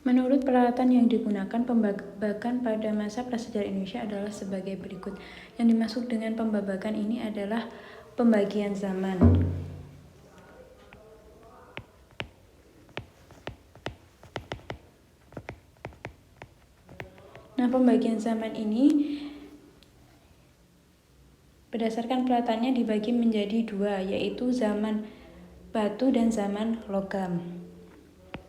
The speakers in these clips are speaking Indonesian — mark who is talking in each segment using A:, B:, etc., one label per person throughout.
A: Menurut peralatan yang digunakan, pembabakan pada masa prasejarah Indonesia adalah sebagai berikut. Yang dimaksud dengan pembabakan ini adalah pembagian zaman. Nah, pembagian zaman ini berdasarkan peralatannya dibagi menjadi dua, yaitu zaman batu dan zaman logam.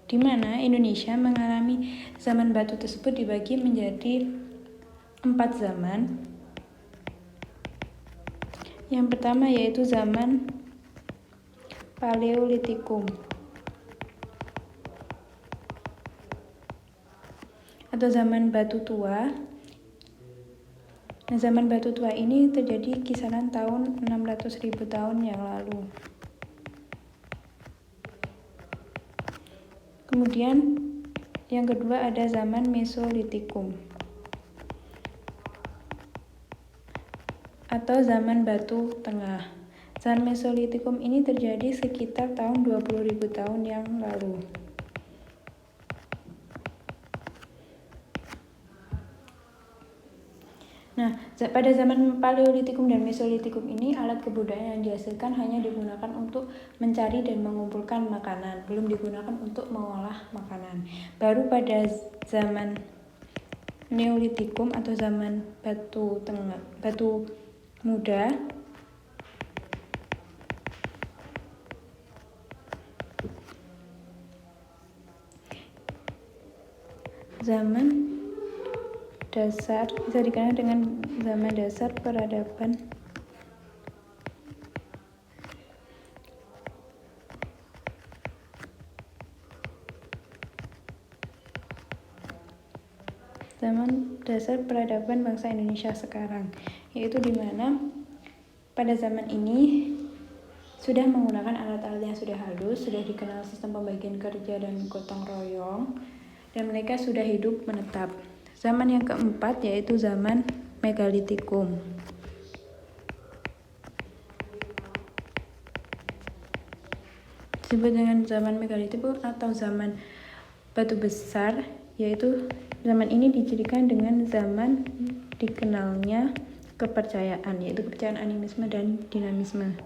A: Di mana Indonesia mengalami zaman batu tersebut dibagi menjadi 4 zaman. Yang pertama yaitu zaman Paleolitikum atau zaman batu tua. Nah, zaman batu tua ini terjadi kisaran tahun 600.000 tahun yang lalu. Kemudian yang kedua ada zaman Mesolitikum atau zaman batu tengah. Zaman Mesolitikum ini terjadi sekitar tahun 20.000 tahun yang lalu. Nah, pada zaman Paleolitikum dan Mesolitikum ini alat kebudayaan yang dihasilkan hanya digunakan untuk mencari dan mengumpulkan makanan, belum digunakan untuk mengolah makanan. Baru pada zaman Neolitikum atau zaman batu muda, zaman dasar bisa dikenal dengan zaman dasar peradaban. Zaman dasar peradaban bangsa Indonesia sekarang, yaitu di mana pada zaman ini sudah menggunakan alat-alat yang sudah halus, sudah dikenal sistem pembagian kerja dan gotong royong, dan mereka sudah hidup menetap. Zaman yang keempat yaitu zaman Megalitikum. Disebut dengan zaman Megalitikum atau zaman batu besar, yaitu zaman ini dijadikan dengan zaman dikenalnya kepercayaan, yaitu kepercayaan animisme dan dinamisme.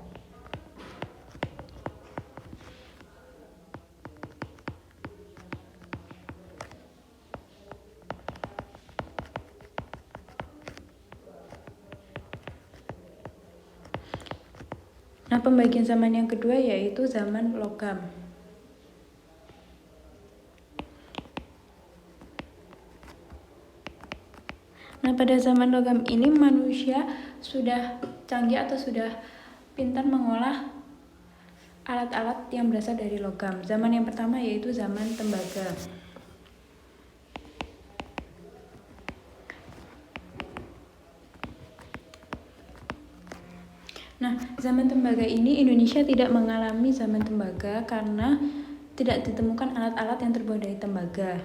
A: Nah, pembagian zaman yang kedua yaitu zaman logam. Nah, pada zaman logam ini manusia sudah canggih atau sudah pintar mengolah alat-alat yang berasal dari logam. Zaman yang pertama yaitu zaman tembaga. Nah, zaman tembaga ini Indonesia tidak mengalami zaman tembaga karena tidak ditemukan alat-alat yang terbuat dari tembaga.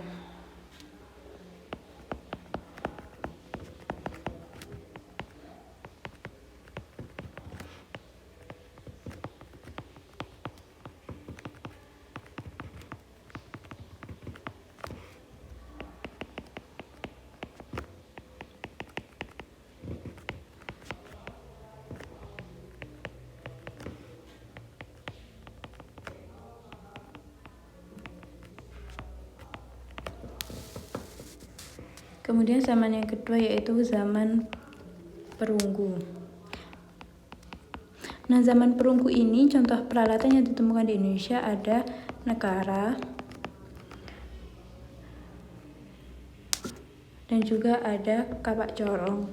A: Kemudian zaman yang kedua yaitu zaman perunggu. Nah, zaman perunggu ini contoh peralatan yang ditemukan di Indonesia ada nekara dan juga ada kapak corong.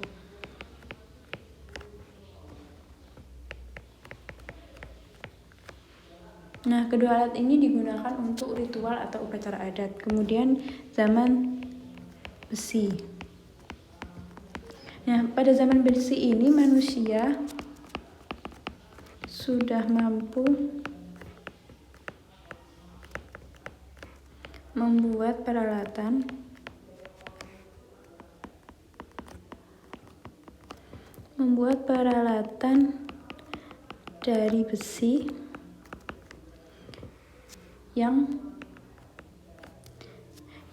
A: Nah, kedua alat ini digunakan untuk ritual atau upacara adat. Kemudian zaman besi. Nah, pada zaman besi ini manusia sudah mampu membuat peralatan dari besi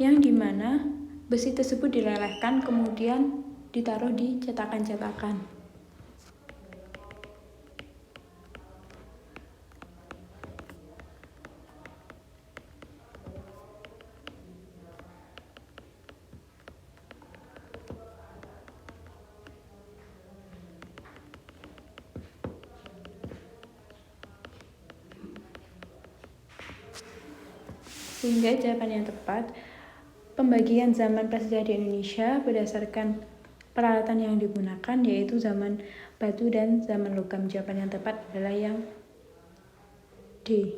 A: yang dimana besi tersebut dilelehkan kemudian ditaruh di cetakan-cetakan. Sehingga jawaban yang tepat, pembagian zaman prasejarah di Indonesia berdasarkan peralatan yang digunakan yaitu zaman batu dan zaman logam. Jawaban yang tepat adalah yang D.